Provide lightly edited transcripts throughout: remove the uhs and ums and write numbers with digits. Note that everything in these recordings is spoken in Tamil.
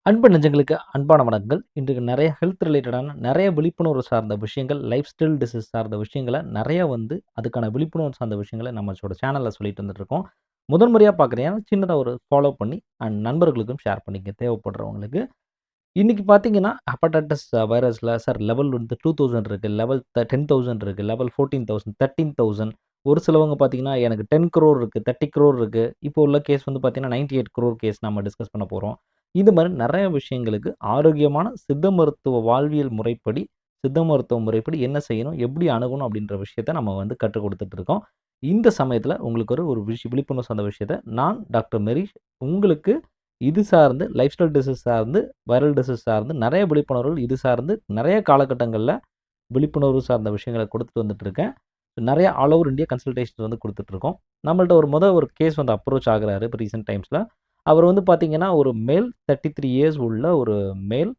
அன்பு நெஞ்சங்களுக்கு அன்பான வணக்கங்கள். இன்றைக்கு நெறைய ஹெல்த் ரிலேட்டடான நெறைய விழிப்புணர்வு சார்ந்த விஷயங்கள், லைஃப் ஸ்டைல் டிசீஸ் சார்ந்த விஷயங்கள நெறைய அதுக்கான விழிப்புணர்வு சார்ந்த விஷயங்கள நம்மளோட சேனல்ல சொல்லிட்டு வந்துட்டுருக்கோம். முதல் முறையா பார்க்குறீங்கன்னா, சின்னதா ஒரு ஃபாலோ பண்ணி நண்பர்களுக்கும் ஷேர் பண்ணிக்க தேவைப்படுறவங்களுக்கு. இன்னைக்கு பார்த்தீங்கன்னா, ஹெப்படைட்டிஸ் வைரஸ்ல சார் லெவல் 2000 இருக்கு. லெவல் 10,000 இருக்கு. லெவல் 14,000, 13,000 ஒரு சிலவங்க பார்த்தீங்கன்னா, எனக்கு 10 crore இருக்கு, 30 crore இருக்கு. இப்போ உள்ள கேஸ் பார்த்தீங்கன்னா, 98 crore கேஸ் நம்ம டிஸ்கஸ் பண்ண போறோம். இது மாரி நெறைய விஷயங்களுக்கு ஆரோக்கியமான சித்த மருத்துவ வாழ்வியல் முறைப்படி, சித்த மருத்துவ முறைப்படி என்ன செய்யணும்? எப்படி அணுகணும்? அப்படின்ற விஷயத்த நம்ம கற்றுக் குடுத்துட்டு இருக்கோம். இந்த சமயத்தில உங்களுக்கு ஒரு விழிப்புணர்வு சார்ந்த விஷயத்த நான் டாக்டர் மெரிஷ் உங்களுக்கு இது சார்ந்து லைஃப் ஸ்டைல் டிசீஸ் சார்ந்து, வைரல் டிசீஸ் சார்ந்து நெறைய விழிப்புணர்வுகள் இது சார்ந்து நெறைய காலகட்டங்கள்ல விழிப்புணர்வு சார்ந்த விஷயங்கள குடுத்துட்டு வந்துட்டுருக்கேன். நெறைய ஆல் ஓவர் இந்தியா கன்சல்டேஷன்ஸ் குடுத்துட்டுருக்கோம். நம்மள்ட்ட ஒரு கேஸ் அப்ரோச் ஆகுறாரு இப்ப ரீசென்ட் டைம்ஸ்ல. அவர் பார்த்தீங்கன்னா, ஒரு மேல் 33 இயர்ஸ் உள்ள ஒரு மேல்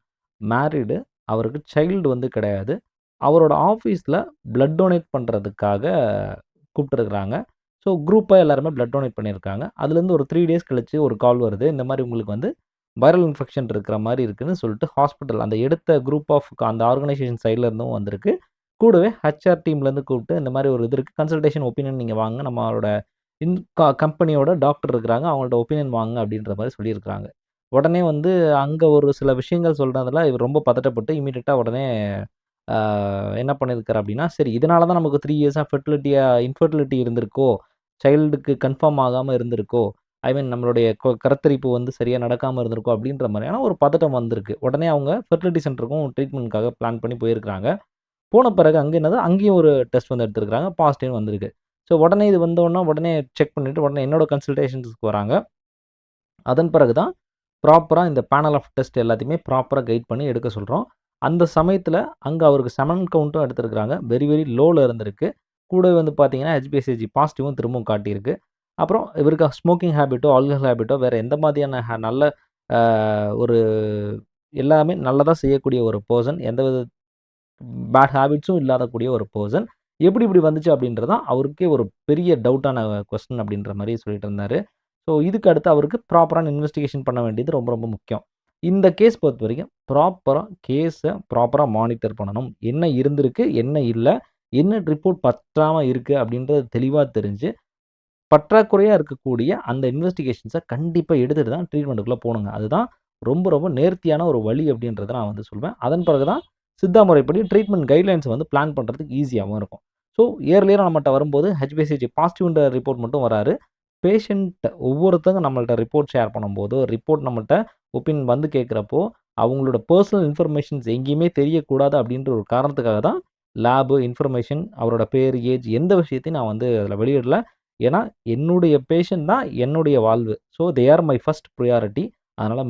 மேரிடு. அவருக்கு சைல்டு கிடையாது. அவரோட ஆஃபீஸ்ல பிளட் டொனேட் பண்றதுக்காக கூப்ட்டுருக்காங்க. ஸோ குரூப்பா எல்லாருமே பிளட் டொனேட் பண்ணியிருக்காங்க. அதுலேருந்து ஒரு 3 டேஸ் கழிச்சு ஒரு கால் வருது. இந்த மாரி உங்களுக்கு வைரல் இன்ஃபெக்ஷன் இருக்கிற மாரி இருக்குன்னு சொல்லிட்டு ஹாஸ்பிட்டல் அந்த எடுத்த குரூப் ஆஃப் அந்த ஆர்கனைசேஷன் சைட்ல இருந்தும் வந்திருக்கு. கூடவே ஹெச்ஆர் டீம்லேருந்து கூப்பிட்டு இந்த மாரி ஒரு இது இருக்கு. கன்சல்டேஷன் ஒப்பீனியன் நீங்க வாங்க. நம்மளோட இன் கம்பெனியோட டாக்டர் இருக்கிறாங்க. அவங்கள்ட்ட ஒப்பீனியன் வாங்க அப்படின்ற மாரி சொல்லியிருக்கிறாங்க. உடனே அங்க ஒரு சில விஷயங்கள் சொல்றதுல இவர் ரொம்ப பதட்டப்பட்டு இம்மீடியட்டா உடனே ஆ என்ன பண்ணியிருக்காரு அப்படின்னா, சரி இதனால தான் நமக்கு 3 இயர்ஸா இன்ஃபெர்டிலிட்டி இருந்திருக்கோ, சைல்டுக்கு கன்ஃபார்ம் ஆகாம இருந்திருக்கோ, ஐ மீன் நம்மளுடைய கருத்தரிப்பு சரியா நடக்காம இருந்திருக்கோ அப்படின்ற மாரியான ஒரு பதட்டம் வந்திருக்கு. உடனே அவங்க ஃபெர்டிலிட்டி சென்டருக்கும் ட்ரீட்மெண்ட்க்காக பிளான் பண்ணி போயிருக்கிறாங்க. போன பிறகு அங்க என்னது அங்கேயும் ஒரு டெஸ்ட் எடுத்திருக்காங்க. பாசிட்டிவ்னு வந்திருக்கு. ஸோ உடனே இது வந்தோன உடனே செக் பண்ணிட்டு உடனே என்னோட கன்சல்டேஷன்ஸ்க்கு வராங்க. அதன் பிறகு தான் ப்ராப்பரா இந்த பேனல் ஆஃப் டெஸ்ட் எல்லாத்தையுமே ப்ராப்பரா கைட் பண்ணி எடுக்க சொல்றோம். அந்த சமயத்தில அங்க அவருக்கு செமன் கவுண்ட்டும் எடுத்திருக்காங்க. வெரி வெரி லோல இருந்திருக்கு. கூடவே பார்த்தீங்கன்னா, HbA1c பாசிட்டிவும் திரும்பவும் காட்டியிருக்கு. அப்புறம் இவருக்கு ஸ்மோக்கிங் ஹேபிட்டோ, ஆல்கஹால் ஹேபிட்டோ வேற எந்த மாதிரியான நல்ல அ ஒரு எல்லாமே நல்லதா செய்யக்கூடிய ஒரு பெர்சன். எந்தவித பேட் ஹேபிட்ஸும் இல்லாத கூடிய ஒரு பெர்சன். எப்படி இப்படி வந்துச்சு அப்படின்றது தான் அவருக்கே ஒரு பெரிய டவுட்டான கொஸ்டின் அப்படின்ற மாரி சொல்லிட்டு இருந்தாரு. ஸோ இதுக்கு அடுத்து அவருக்கு ப்ராப்பரான இன்வெஸ்டிகேஷன் பண்ண வேண்டியது ரொம்ப ரொம்ப முக்கியம். இந்த கேஸ் பொறுத்தவரைக்கும் ப்ராப்பரா மானிட்டர் பண்ணணும். என்ன இருந்திருக்கு, என்ன இல்ல, என்ன ரிப்போர்ட் பத்தாம இருக்கு அப்படின்றது தெளிவா தெரிஞ்சு, பற்றாக்குறையா இருக்கக்கூடிய அந்த இன்வெஸ்டிகேஷன்ஸ கண்டிப்பா எடுத்துட்டு தான் ட்ரீட்மெண்ட்டுக்குள்ள போணுங்க. அதுதான் ரொம்ப ரொம்ப நேர்த்தியான ஒரு வழி அப்படின்றத நான் சொல்வேன். அதன் பிறகு தான் சித்தா முறைப்படி ட்ரீட்மெண்ட் கைட்லைன்ஸ் பிளான் பண்றதுக்கு ஈஸியாவும் இருக்கும். ஸோ இயர்லியரா நம்மட்ட வரும்போது HbA1c பாசிட்டிவ்ன்ற ரிப்போர்ட் மட்டும் வராது. பேஷண்ட் ஒவ்வொருத்தங்க நம்மள்ட்ட ரிப்போர்ட் ஷேர் பண்ணும்போதோ, ரிப்போர்ட் நம்மள்ட்ட ஒப்பீனியன் கேட்கிறப்போ, அவங்களோட பெர்சனல் இன்ஃபர்மேஷன்ஸ் எங்கேயுமே தெரியக்கூடாது அப்படின்ற ஒரு காரணத்துக்காக தான் லேபு, இன்ஃபர்மேஷன், அவரோட பேர், ஏஜ் எந்த விஷயத்தையும் நான் அதில வெளியிடல. ஏன்னா, என்னுடைய பேஷண்ட் தான் என்னுடைய வாழ்வு. So they are my first priority. அதனால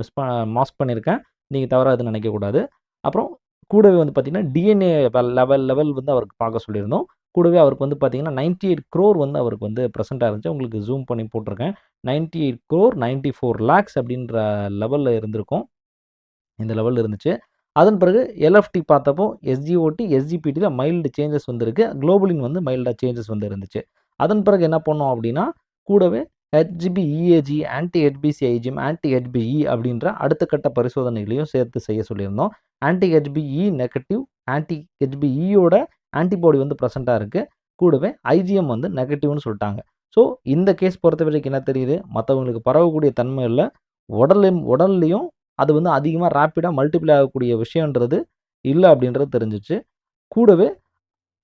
மாஸ்க் பண்ணியிருக்கேன். நீங்க தவறா எதுவும் நினைக்கக்கூடாது. அப்புறம் கூடவே பார்த்தீங்கன்னா, டிஎன்ஏ லெவல் அவருக்கு பார்க்க சொல்லியிருந்தோம். கூடவே அவருக்கு பார்த்தீங்கன்னா, 98 crore அவருக்கு பிரசன்ட்டா இருந்துச்சு. உங்களுக்கு ஜூம் பண்ணி போட்டிருக்கேன். 98 crore 94 lakhs அப்படின்ற லெவல்ல இருந்திருக்கும். இந்த லெவல்ல இருந்துச்சு. அதன் பிறகு எல்எஃப்டி பார்த்தப்போ எஸ்ஜிஓடி, எஸ்ஜிபிடில மைல்டு சேஞ்சஸ் வந்திருக்கு. குளோபுலின் மைல்டா சேஞ்சஸ் இருந்துச்சு. அதன் பிறகு என்ன பண்ணோம் அப்படின்னா, கூடவே HbEAg, anti HbCIgM, anti HbE அப்படின்ற அடுத்த கட்ட பரிசோதனைகளையும் சேர்த்து செய்ய சொல்லியிருந்தோம். ஆன்டி HbE நெகட்டிவ், ஆன்டி HbEயோட ஆன்டிபாடி பிரசன்ட்டா இருக்கு. கூடவே IgM நெகட்டிவ்னு சொல்ட்டாங்க. ஸோ இந்த கேஸ் பொறுத்தவரைக்கும் என்ன தெரியுது? மத்தவங்களுக்கு பரவக்கூடிய தன்மை இல்ல. உடல்லயும் அது அதிகமா ரேப்பிடா மல்டிப்ளை ஆகக்கூடிய விஷயம்ன்றது இல்ல அப்படின்றது தெரிஞ்சுச்சு. கூடவே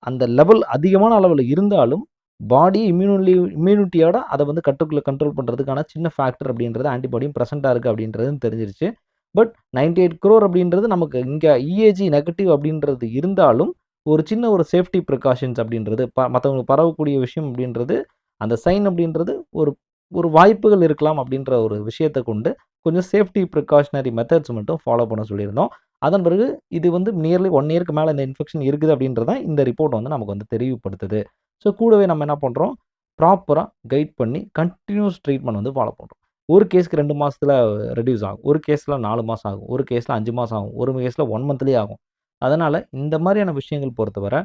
அந்த லெவல் அதிகமான அளவுல இருந்தாலும், பாடி இம்யூனிட்டியோட அத கட்டுக்குள்ள கண்ட்ரோல் பண்றதுக்கான சின்ன ஃபேக்டர் அப்படின்றது ஆன்டிபாடியும் பிரசன்ட்டா இருக்கு அப்படின்றதும் தெரிஞ்சிருச்சு. பட் 98 crore அப்படின்றது நமக்கு இங்க EAG நெகட்டிவ் அப்படின்றது இருந்தாலும், ஒரு சின்ன ஒரு சேஃப்டி பிரிகாஷன்ஸ் அப்படின்றது மத்தவங்களுக்கு பரவக்கூடிய விஷயம் அப்படின்றது, அந்த சைன் அப்படின்றது ஒரு ஒரு வாய்ப்புகள் இருக்கலாம் அப்படின்ற ஒரு விஷயத்த கொண்டு, கொஞ்சம் சேஃப்டி பிரிகாஷனரி மெத்தட்ஸ் மட்டும் ஃபாலோ பண்ண சொல்லியிருந்தோம். அதன் பிறகு இது நியர்லி 1 இயர்க்கு மேல இந்த இன்ஃபெக்ஷன் இருக்குது அப்படின்றத இந்த ரிப்போர்ட் நமக்கு தெரிவுபடுத்துது. ஸோ கூடவே நம்ம என்ன பண்றோம், ப்ராப்பரா கைட் பண்ணி கன்டினியூஸ் ட்ரீட்மெண்ட் ஃபாலோ பண்றோம். ஒரு கேஸ்க்கு 2 மாசத்துல ரெட்யூஸ் ஆகும். ஒரு கேஸ்ல 4 மாசம் ஆகும். ஒரு கேஸ்ல 5 மாசம் ஆகும். ஒரு கேஸ்ல 1 மந்த்லயே ஆகும். அதனால இந்த மாரியான விஷயங்கள் பொறுத்தவர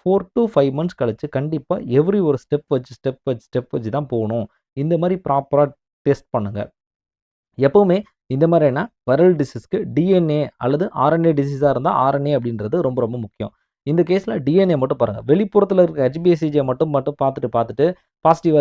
4 டூ 5 மந்த்ஸ் கழிச்சு கண்டிப்பா எவ்ரி ஒரு ஸ்டெப் வச்சு தான் போணும். இந்த மாரி ப்ராப்பரா டெஸ்ட் பண்ணுங்க. எப்பவுமே இந்த மாதிரியான வைரல் டிசீஸ்க்கு டிஎன்ஏ அல்லது ஆர்என்ஏ டிசீஸா இருந்தா ஆர்என்ஏ அப்படின்றது ரொம்ப ரொம்ப முக்கியம். இந்த கேஸ்ல டிஎன்ஏ மட்டும் பாருங்க. வெளிப்புறத்துல இருக்க ஹெச்பிஎஸ்சிஜிய மட்டும் மட்டும் பார்த்துட்டு பாசிட்டிவா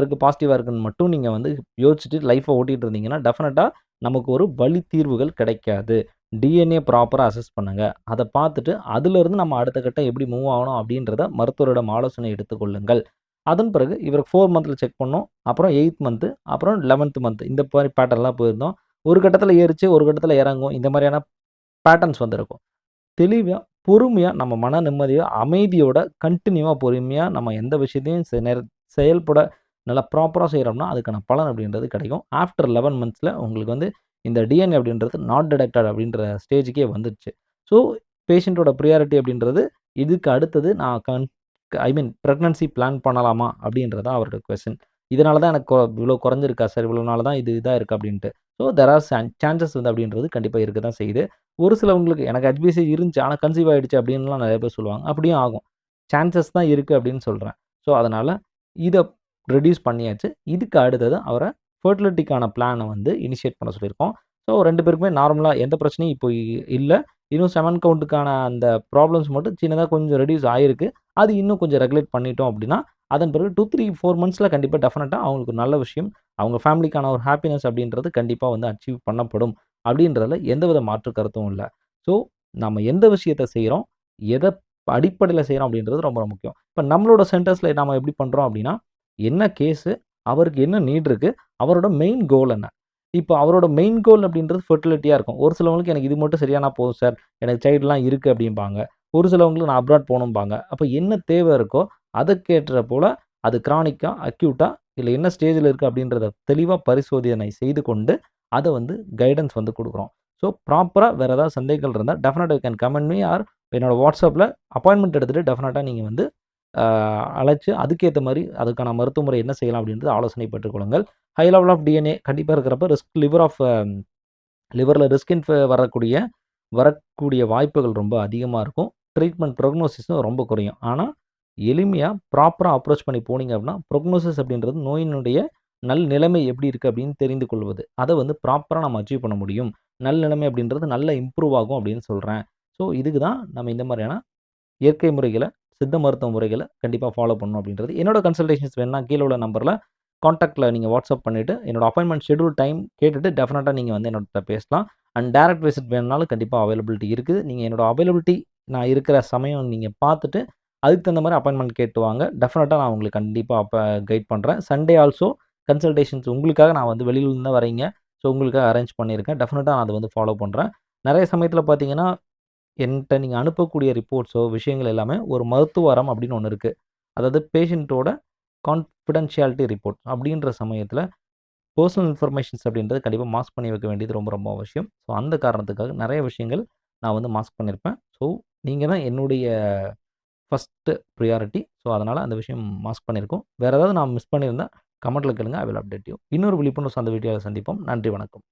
இருக்குன்னு மட்டும் நீங்க வந்து யோசிச்சுட்டு லைஃப்ப ஓட்டிட்டு இருந்தீங்கன்னா, டெஃபினட்டா நமக்கு ஒரு வழி தீர்வுகள் கிடைக்காது. டிஎன்ஏ ப்ராப்பரா அசஸ் பண்ணுங்க. அத பார்த்துட்டு அதிலிருந்து நம்ம அடுத்த கட்டம் எப்படி மூவ் ஆகணும் அப்படின்றத மருத்துவரிடம் ஆலோசனை எடுத்துக் கொள்ளுங்கள். அதன் பிறகு இவருக்கு 4 மந்த்ல செக் பண்ணோம். அப்புறம் 8த் மந்த், அப்புறம் 11த் மந்த் இந்த மாரி பேட்டர்ன்லாம் போயிருந்தோம். ஒரு கட்டத்தில ஏறுச்சு, ஒரு கட்டத்தில இறங்கும். இந்த மாரியான பேட்டர்ன்ஸ் வந்திருக்கும். தெளிவா, பொறுமையா நம்ம மன நிம்மதியா, அமைதியோட, கன்டினியூவா பொறுமையா நம்ம எந்த விஷயத்தையும் செயல்பட நல்லா ப்ராப்பரா செய்றோம்னா, அதுக்கான பலன் அப்படின்றது கிடைக்கும். ஆஃப்டர் 11 மந்த்ஸ்ல உங்களுக்கு வந்து இந்த டிஎன்ஏ அப்படின்றது நாட் டிடெக்டட் அப்படின்ற ஸ்டேஜ்க்கே வந்துருச்சு. ஸோ, பேஷண்ட்டோட பிரையாரிட்டி அப்படின்றது இதுக்கு அடுத்தது நான் ஐ மீன் பிரெக்னன்சி பிளான் பண்ணலாமா? அப்படின்றது தான் அவரோட கொஸ்டின். இதனால தான் எனக்கு இவ்வளோ குறைஞ்சிருக்கா சார்? இவ்வளோ நாள் தான் இது இதா இருக்கு அப்படின்ட்டு. ஸோ, தேர் ஆர் சான்சஸ் வந்து அப்படின்றது கண்டிப்பா இருக்க தான் செய்யுது. ஒரு சிலவங்களுக்கு எனக்கு ஹெச்பிசி இருந்துச்சு. ஆனா கன்சீவ் ஆயிடுச்சு அப்டின்லாம் நெறைய பேர் சொல்லுவாங்க. அப்படியும் ஆகும். சான்சஸ் தான் இருக்கு அப்படின்னு சொல்றேன். ஸோ, அதனால இத ரெட்யூஸ் பண்ணியாச்சு. இதுக்கு அடுத்தது அவர ஃபெர்டிலிட்டிக்கான பிளான வந்து இனிஷியேட் பண்ண சொல்லியிருக்கோம். ஸோ 2 பேருக்குமே நார்மலா எந்த பிரச்சனையும் இப்போ இல்ல. இன்னும் செமன் கவுண்ட்க்கான அந்த ப்ராப்ளம்ஸ் மட்டும் சின்னதா கொஞ்சம் ரெட்யூஸ் ஆயிருக்கு. அது இன்னும் கொஞ்சம் ரெகுலேட் பண்ணிட்டோம் அப்படின்னா, அதன் பிறகு 2, 3, 4 மந்த்ஸ்ல கண்டிப்பா டெஃபினட்டா அவங்களுக்கு ஒரு நல்ல விஷயம். அவங்க ஃபேமிலிக்கான ஒரு ஹேப்பினஸ் அப்படின்றது கண்டிப்பா வந்து அச்சீவ் பண்ணப்படும். அப்படின்றதுல எந்தவித மாற்று கருத்தும் இல்ல. ஸோ, நம்ம எந்த விஷயத்த செய்றோம், எத அடிப்படையில செய்றோம் அப்படின்றது ரொம்ப ரொம்ப முக்கியம். இப்ப நம்மளோட சென்டர்ஸ்ல நாம எப்படி பண்றோம் அப்படின்னா, என்ன கேஸு, அவருக்கு என்ன நீட் இருக்கு, அவரோட மெயின் கோல் என்ன? இப்ப அவரோட மெயின் கோல் அப்படின்றது ஃபெர்டிலிட்டியா இருக்கும். ஒரு சிலவங்களுக்கு எனக்கு இது மட்டும் சரியானா போதும் சார். எனக்கு சைல்டுலாம் இருக்கு அப்படிம்பாங்க. ஒரு சிலவங்களுக்கு நான் அப்ராட் போணும்பாங்க. அப்ப என்ன தேவை இருக்கோ, அதற்கேற்ற போல அது கிரானிக்கா, அக்யூட்டா இல்ல என்ன ஸ்டேஜ்ல இருக்கு அப்படின்றத தெளிவா பரிசோதனை செய்து கொண்டு, அத வந்து கைடன்ஸ் வந்து குடுக்குறோம். ஸோ, ப்ராப்பரா வேற ஏதாவது சந்தேகங்கள் இருந்தா டெஃபினட்டா you can comment me or என்னோட WhatsAppல அப்பாயின்ட்மென்ட் எடுத்துட்டு டெஃபினட்டா நீங்க வந்து அ அழைச்சு அதுக்கேத்த மாரி அதுக்கான மருத்துவ முறை என்ன செய்யலாம் அப்படின்றது ஆலோசனை பெற்றுக் கொள்ளுங்கள். ஹை லெவல் ஆஃப் டிஎன்ஏ கண்டிப்பா இருக்கிறப்ப லிவர்ல ரிஸ்க் வரக்கூடிய வாய்ப்புகள் ரொம்ப அதிகமா இருக்கும். ட்ரீட்மெண்ட் ப்ரொக்னோசிஸும் ரொம்ப குறையும். ஆனா, எளிமையா ப்ராப்பரா அப்ரோச் பண்ணி போனீங்க அப்படின்னா, ப்ரொக்னோசிஸ் அப்படின்றது நோயினுடைய நிலைமை எப்படி இருக்கு அப்படின்னு தெரிந்து கொள்வது. அத வந்து ப்ராப்பரா நம்ம அச்சீவ் பண்ண முடியும். நிலைமை அப்படின்றது நல்லா இம்ப்ரூவ் ஆகும் அப்படின்னு சொல்றேன். ஸோ, இதுக்கு தான் நம்ம இந்த மாரியான இயற்கை முறைகள, சித்த மருத்துவ முறைகள கண்டிப்பா ஃபாலோ பண்ணணும் அப்படின்றது. என்னோட கன்சல்டேஷன்ஸ் வேணும்னா கீழ உள்ள நம்பர்ல கான்டாக்ட்ல நீங்க வாட்ஸ்அப் பண்ணிட்டு, என்னோட அப்பாயின்ட்மென்ட் ஷெட்யூல் டைம் கேட்டுட்டு டெஃபினட்டா நீங்க வந்து என்னோட பேசலாம். அண்ட் டைரக்ட் விசிட் வேணும்னாலும் கண்டிப்பா அவைலபிலிட்டி இருக்குது. நீங்க என்னோட அவைலபிலிட்டி நான் இருக்கிற சமயம் நீங்க பார்த்துட்டு, அதுக்கு தகுந்த மாரி அப்பாயின்ட்மென்ட் கேட்டு வாங்க. டெஃபினட்டா நான் உங்களுக்கு கண்டிப்பா கைட் பண்றேன். சண்டே ஆல்சோ கன்சல்டேஷன்ஸ் உங்களுக்காக நான் வந்து வெளியிலருந்து தான் வரீங்க. ஸோ உங்களுக்காக அரேஞ்ச் பண்ணியிருக்கேன். டெஃபினட்டா நான் அத வந்து ஃபாலோ பண்றேன். நெறைய சமயத்தில பார்த்தீங்கன்னா என்ட்ட நீங்க அனுப்பக்கூடிய ரிப்போர்ட்ஸோ, விஷயங்கள் எல்லாமே ஒரு மருத்துவரம் அப்படின்னு ஒண்ணு இருக்கு. அதாவது பேஷண்ட்டோட கான்ஃபிடென்ஷியாலிட்டி ரிப்போர்ட் அப்படின்ற சமயத்தில பெர்சனல் இன்ஃபர்மேஷன்ஸ் அப்படின்றது கண்டிப்பா மாஸ்க் பண்ணி வைக்க வேண்டியது ரொம்ப ரொம்ப அவசியம். ஸோ அந்த காரணத்துக்காக நெறைய விஷயங்கள் நான் வந்து மாஸ்க் பண்ணியிருப்பேன். ஸோ நீங்க தான் என்னுடைய ஃபர்ஸ்ட்டு பிரையாரிட்டி. ஸோ அதனால அந்த விஷயம் மாஸ்க் பண்ணியிருக்கோம். வேற ஏதாவது நான் மிஸ் பண்ணியிருந்தா கமெண்ட்ல கேளுங்க. I will update you. இன்னொரு விழிப்புணர்வு சார்ந்த வீடியோல சந்திப்போம். நன்றி, வணக்கம்.